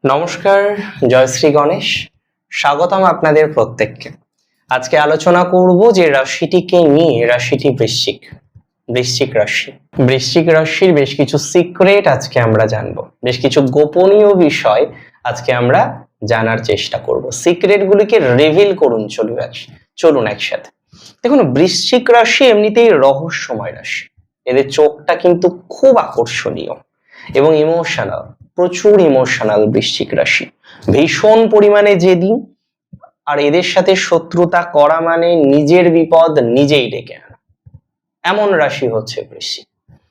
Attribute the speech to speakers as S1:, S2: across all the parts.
S1: নমস্কার, জয় শ্রী গণেশ। স্বাগতম আপনাদের প্রত্যেককে। আজকে আলোচনা করব যে রাশিটিকে নিয়ে, রাশিটি বৃশ্চিক রাশি। বৃশ্চিক রাশির বেশ কিছু সিক্রেট আজকে আমরা জানবো, বেশ কিছু গোপনীয় বিষয় আজকে আমরা জানার চেষ্টা করব। সিক্রেট গুলিকে রিভিল করুন, চলুন একসাথে। দেখুন, বৃশ্চিক রাশি এমনিতেই রহস্যময় রাশি। এদের চোখটা কিন্তু খুব আকর্ষণীয় এবং ইমোশনাল, প্রচুর ইমোশনাল বৃশ্চিক রাশি, ভীষণ পরিমাণে জেদি। আর এদের সাথে শত্রুতা করা মানে নিজের বিপদ নিজেই ডেকে আনা, এমন রাশি হচ্ছে বৃশ্চিক।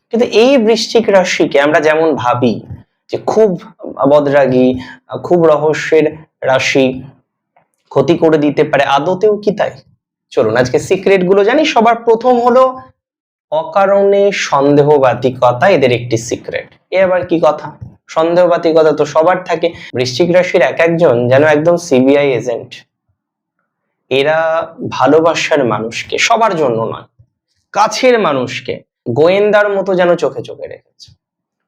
S1: কিন্তু এই বৃশ্চিক রাশিকে আমরা যেমন ভাবি যে খুব বদরাগী, খুব রহস্যের রাশি, ক্ষতি করে দিতে পারে, আদতেও কি তাই? চলুন আজকে সিক্রেট গুলো জানি। সবার প্রথম হলো অকারণে সন্দেহবাতিকতা এদের একটি সিক্রেট। এ আবার কি কথা? সন্দেহবাতিকতা তো সবার থাকে। বৃশ্চিক রাশির এক একজন যেন একদম সিবিআই এজেন্ট। এরা ভালোবাসার মানুষকে, সবার জন্য নয়, কাছের মানুষকে গোয়েন্দার মতো যেন চোখে চোখে রেখেছে।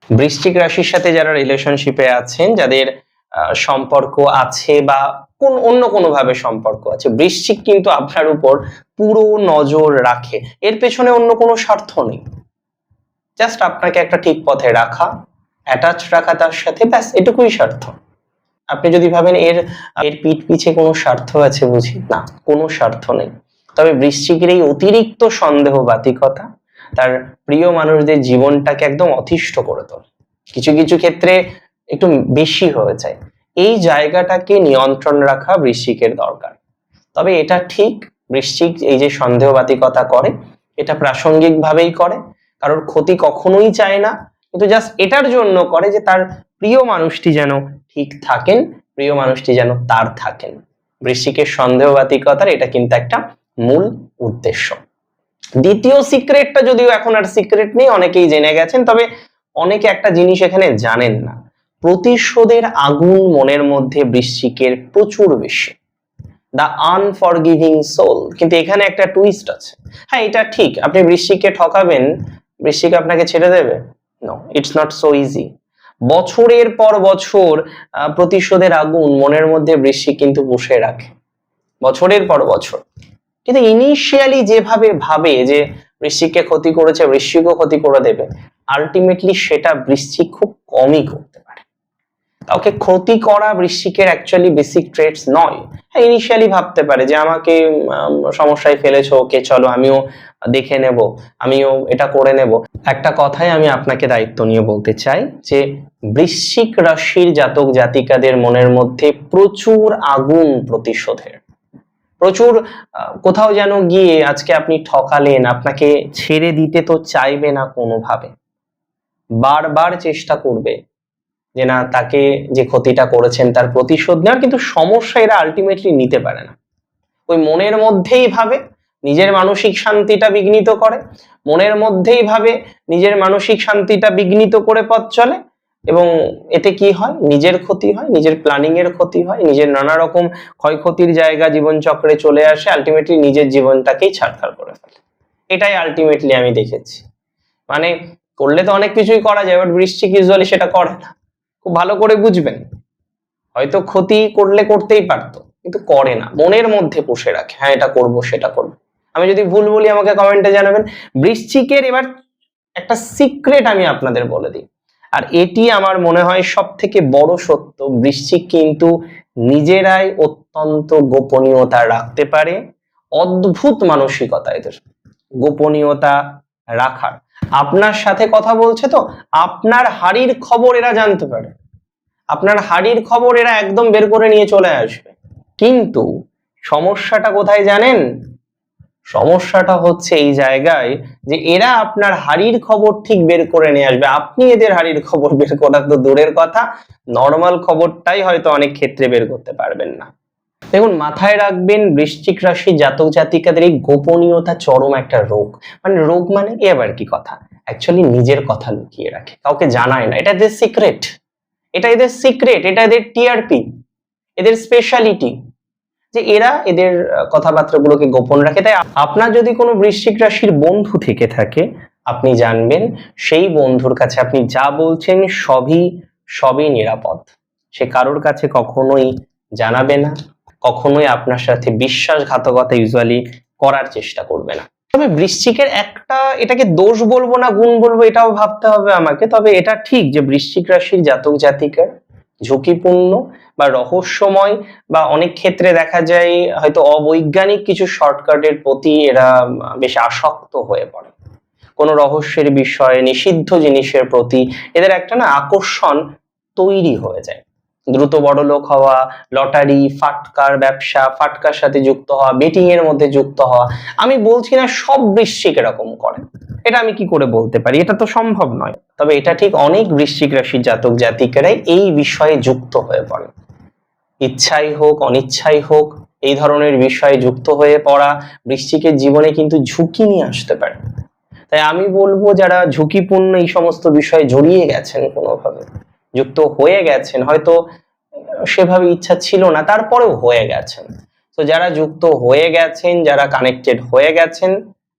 S1: বৃশ্চিক রাশির সাথে যারা রিলেশনশিপে আছেন, যাদের সম্পর্ক আছে বা অন্য কোনো ভাবে সম্পর্ক আছে, বৃশ্চিক কিন্তু আপনার উপর পুরো নজর রাখে। এর পেছনে অন্য কোনো স্বার্থ নেই, জাস্ট আপনাকে একটা ঠিক পথে রাখা, অ্যাটাচ রাখা তার সাথে, ব্যাস এটুকুই স্বার্থ। আপনি যদি ভাবেন এর পিঠ পিছে কোনো স্বার্থ আছে, বুঝি না, কোনো স্বার্থ নেই। তবে বৃশ্চিকের এই অতিরিক্ত সন্দেহবাতিকতা তার প্রিয় মানুষদের জীবনটাকে একদম অতিষ্ঠ করে তোলে, কিছু কিছু ক্ষেত্রে একটু বেশি হয়ে যায়। এই জায়গাটাকে নিয়ন্ত্রণ রাখা বৃশ্চিকের দরকার। তবে এটা ঠিক, বৃশ্চিক এই যে সন্দেহবাতিকতা করে, এটা প্রাসঙ্গিক ভাবেই করে, কারোর ক্ষতি কখনোই চায় না, কিন্তু জাস্ট এটার জন্য করে যে তার প্রিয় মানুষটি যেন ঠিক থাকেন, প্রিয় মানুষটি যেন তার থাকেন। বৃশ্চিকের সন্দেহবাতিকতার এটা কিন্তু একটা মূল উদ্দেশ্য। দ্বিতীয় সিক্রেটটা যদিও এখন আর সিক্রেট নেই, অনেকেই জেনে গেছেন, তবে অনেকে একটা জিনিস এখানে জানেন না। প্রতিশোধের আগুন মনের মধ্যে বৃশ্চিকের প্রচুর বেশি, দ্য আনফরগিভিং সোল। কিন্তু এখানে একটা টুইস্ট আছে। হ্যাঁ, এটা ঠিক, আপনি বৃশ্চিককে ঠকাবেন, বৃশ্চিক আপনাকে ছেড়ে দেবে? No, it's not so easy. বছরের পর বছর প্রতিশোধের আগুন মনের মধ্যে বৃশ্চিক কিন্তু পুষে রাখে, বছরের পর বছর। কিন্তু ইনিশিয়ালি যেভাবে ভাবে যে বৃশ্চিককে ক্ষতি করেছে, বৃশ্চিকও ক্ষতি করে দেবে, আলটিমেটলি সেটা বৃশ্চিক খুব কমই করতে পারে। কাউকে ক্ষতি করা বৃশ্চিকের অ্যাকচুয়ালি বেসিক ট্রেটস নয়। হ্যাঁ, ইনিশিয়ালি ভাবতে পারে যে আমাকে সমস্যায় ফেলেছো, ওকে চলো আমিও দেখে নেব, আমিও এটা করে নেব। একটা কথাই আমি আপনাকে দায়িত্ব নিয়ে বলতে চাই যে বৃশ্চিক রাশির জাতক জাতিকাদের মনের মধ্যে প্রচুর আগুন প্রতিশোধের, প্রচুর। কোথাও যেন গিয়ে আজকে আপনি ঠকালেন, আপনাকে ছেড়ে দিতে তো চাইবে না কোনোভাবে, বারবার চেষ্টা করবে যে না, তাকে যে ক্ষতিটা করেছেন তার প্রতিশোধ নেওয়ার। কিন্তু সমস্যা এরা আলটিমেটলি নিতে পারে না। ওই মনের মধ্যেই ভাবে, নিজের মানসিক শান্তিটা বিঘ্নিত করে, মনের মধ্যেই ভাবে, নিজের মানসিক শান্তিটা বিঘ্নিত করে পথ চলে, এবং এতে কি হয়? নিজের ক্ষতি হয়, নিজের প্ল্যানিং এর ক্ষতি হয়, নিজের নানা রকম ক্ষয়ক্ষতির জায়গা জীবন চক্রে চলে আসে, আলটিমেটলি নিজের জীবনটাকেই ছাড়খাড় করে ফেলে। এটাই আলটিমেটলি আমি দেখেছি। মানে করলে তো অনেক কিছুই করা যায়, বাট বৃশ্চিক ইউজুয়ালি সেটা করে না। খুব ভালো করে বুঝবেন, হয়তো ক্ষতি করলে করতেই পারতো, কিন্তু করে না, মনের মধ্যে পুষে রাখে, হ্যাঁ এটা করব সেটা করব। আমি যদি ভুল বলি আমাকে কমেন্টে জানাবেন। বৃশ্চিকের এবার একটা সিক্রেট আমি আপনাদের বলে দিই, আর এটি আমার মনে হয় সব থেকে বড় সত্য। বৃশ্চিক কিন্তু নিজেরাই অত্যন্ত গোপনীয়তা রাখতে পারে, অদ্ভুত মানসিকতা এদের, গোপনীয়তা রাখার। আপনার সাথে কথা বলছে তো আপনার হাড়ির খবর এরা জানতে পারে, আপনার হাড়ির খবর এরা একদম বের করে নিয়ে চলে আসবে। কিন্তু সমস্যাটা কোথায় জানেন? সমস্যাটা হচ্ছে এই জায়গায় যে এরা আপনার হাড়ির খবর ঠিক বের করে নিয়ে আসবে, আপনি এদের হাড়ির খবর বের করা তো দূরের কথা, নর্মাল খবরটাই হয়তো অনেক ক্ষেত্রে বের করতে পারবেন না। দেখুন, মাথায় রাখবেন, বৃশ্চিক রাশি জাতক জাতিকাদের এই গোপনীয়তা চরম একটা রোগ। মানে রোগ মানে এ আবার কি কথা? অ্যাকচুয়ালি নিজের কথা লুকিয়ে রাখে, কাউকে জানায় না, এটা এদের সিক্রেট, এটা এদের সিক্রেট, এটা এদের টিআরপি, এদের স্পেশালিটি, যে এরা এদের কথাবার্তাগুলোকে গোপন রাখে। তাই আপনার যদি কোনো বৃশ্চিক রাশির বন্ধু থেকে থাকে, আপনি জানবেন সেই বন্ধুর কাছে আপনি যা বলছেন সবই নিরাপদ, সে কারোর কাছে কখনোই জানাবে না, কখনোই আপনার সাথে বিশ্বাসঘাতকতা ইউজুয়ালি করার চেষ্টা করবে না। তবে বৃশ্চিকের একটা, এটাকে দোষ বলবো না গুণ বলবো এটাও ভাবতে হবে আমাকে। তবে এটা ঠিক যে বৃশ্চিক রাশির জাতক জাতিকার ঝুঁকিপূর্ণ বা রহস্যময় বা অনেক ক্ষেত্রে দেখা যায় হয়তো অবৈজ্ঞানিক কিছু শর্টকাটের প্রতি এরা বেশ আসক্ত হয়ে পড়ে। কোনো রহস্যের বিষয়ে, নিষিদ্ধ জিনিসের প্রতি এদের একটা না আকর্ষণ তৈরি হয়ে যায়। দ্রুত বড়লোক হওয়া, লটারি, ফাটকার ব্যবসা, ফাটকার সাথে যুক্ত হওয়া, বেটিং এর মধ্যে যুক্ত হওয়া। আমি বলছি না সব বৃশ্চিক এরকম করে, এটা আমি কি করে বলতে পারি, এটা তো সম্ভব নয়। তবে এটা ঠিক অনেক বৃশ্চিক রাশির জাতক জাতিকারাই এই বিষয়ে যুক্ত হয়ে পড়ে। ইচ্ছাই হোক অনিচ্ছাই হোক, এই ধরনের বিষয়ে যুক্ত হয়ে পড়া বৃশ্চিকের জীবনে কিন্তু ঝুঁকি নিয়ে আসতে পারে। তাই আমি বলবো যারা ঝুঁকিপূর্ণ এই সমস্ত বিষয়ে জড়িয়ে গেছেন, কোনোভাবে যুক্ত হয়ে গেছেন, হয়তো সেভাবে ইচ্ছা ছিল না তারপরেও হয়ে গেছেন, তো যারা যুক্ত হয়ে গেছেন, যারা কানেক্টেড হয়ে গেছেন,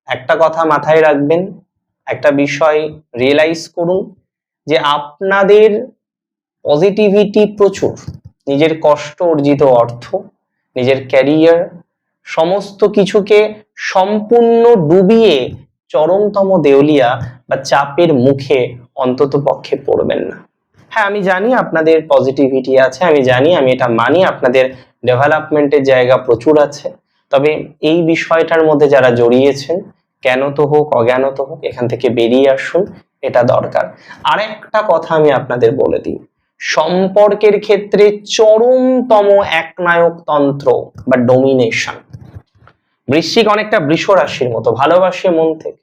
S1: একটা কথা মাথায় রাখবেন, একটা বিষয় রিয়েলাইজ করুন যে আপনাদের পজিটিভিটি প্রচুর, নিজের কষ্ট অর্জিত অর্থ, নিজের ক্যারিয়ার, সমস্ত কিছুকে সম্পূর্ণ ডুবিয়ে চরমতম দেউলিয়া বা চাপের মুখে অন্তত পক্ষে পড়বেন না। হ্যাঁ, আমি জানি আপনাদের পজিটিভিটি আছে, আমি জানি, আমি এটা মানি, আপনাদের ডেভেলপমেন্টের জায়গা প্রচুর আছে। তবে এই বিষয়টার মধ্যে যারা জড়িয়েছেন, জ্ঞানত হোক অজ্ঞানত হোক, এখান থেকে বেরিয়ে আসুন, এটা দরকার। আরেকটা কথা আমি আপনাদের বলে দিই, সম্পর্কের ক্ষেত্রে চরমতম একনায়ক তন্ত্র বা ডোমিনেশন। বৃশ্চিক অনেকটা বৃষ রাশির মতো, ভালোবাসে মন থেকে,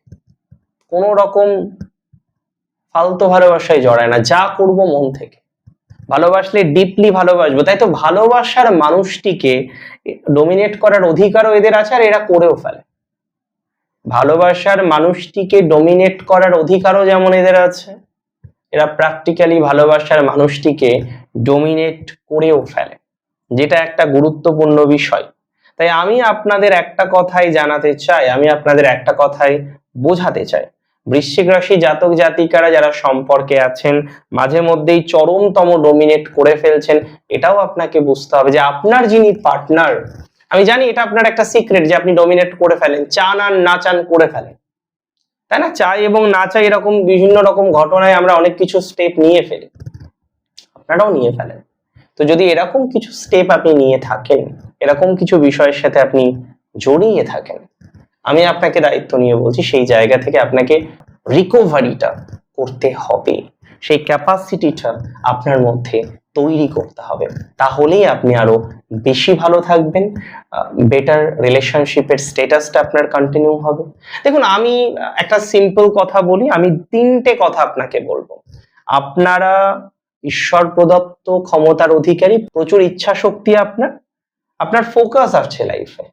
S1: কোন রকম ফালতু ভালোবাসায় জড়ায় না, যা করব মন থেকে, ভালোবাসলে ডিপলি ভালোবাসবো। তাই তো ভালোবাসার মানুষটিকে ডোমিনেট করার অধিকারও এদের আছে, আর এরা করেও ফেলে। ভালোবাসার মানুষটিকে ডোমিনেট করার অধিকারও যেমন এদের আছে, এরা প্র্যাকটিক্যালি ভালোবাসার মানুষটিকে ডোমিনেট করেও ফেলে, যেটা একটা গুরুত্বপূর্ণ বিষয়। তাই আমি আপনাদের একটা কথাই জানাতে চাই, আমি আপনাদের একটা কথাই বোঝাতে চাই, বৃশ্চিক রাশি জাতক জাতিকারা যারা সম্পর্কে আছেন, মাঝে মধ্যেই চরমতম ডোমিনেট করে ফেলছেন, এটাও আপনাকে বুঝতে হবে যে আপনার যিনি পার্টনার, আমি জানি এটা আপনার একটা সিক্রেট যে আপনি ডোমিনেট করে ফেলেন, চান আর না চান করে ফেলেন, তাই না? চাই এবং না চাই এরকম বিভিন্ন রকম ঘটনায় আমরা অনেক কিছু স্টেপ নিয়ে ফেলি, আপনারাও নিয়ে ফেলেন। তো যদি এরকম কিছু স্টেপ আপনি নিয়ে থাকেন, এরকম কিছু বিষয়ের সাথে আপনি জড়িয়ে থাকেন, আমি আপনাকে দায়িত্ব নিয়ে বলছি সেই জায়গা থেকে আপনাকে রিকভারিটা করতে হবে, সেই ক্যাপাসিটিটা আপনার মধ্যে তৈরি করতে হবে, তাহলেই আপনি আরো বেশি ভালো থাকবেন, বেটার রিলেশনশিপের স্ট্যাটাসটা আপনার কন্টিনিউ হবে। দেখুন, আমি একটা সিম্পল কথা বলি, আমি 3টে কথা আপনাকে বলবো। আপনারা ঈশ্বর প্রদত্ত ক্ষমতার অধিকারী, প্রচুর ইচ্ছা শক্তি আপনার ফোকাস আছে লাইফে,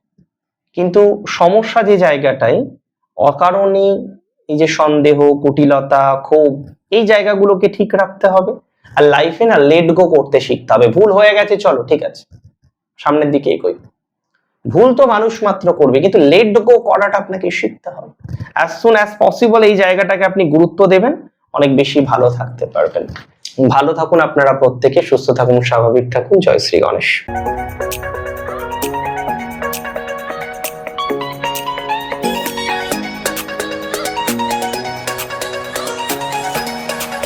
S1: কিন্তু সমস্যা যে জায়গাটায় অকারণে এই যে সন্দেহ, কুটিলতা, ক্ষোভ, এই জায়গাগুলোকে ঠিক রাখতে হবে। আর লাইফে না লেট গো করতে শিখতে হবে। ভুল হয়ে গেছে, চলো ঠিক আছে, সামনের দিকে এগোই। ভুল তো মানুষ মাত্র করবে, কিন্তু লেট গো করাটা আপনাকে শিখতে হবে। অ্যাজ সুন অ্যাজ পসিবল এই জায়গাটাকে আপনি গুরুত্ব দেবেন, অনেক বেশি ভালো থাকতে পারবেন। ভালো থাকুন আপনারা প্রত্যেকে, সুস্থ থাকুন, স্বাভাবিক থাকুন। জয় শ্রী গণেশ।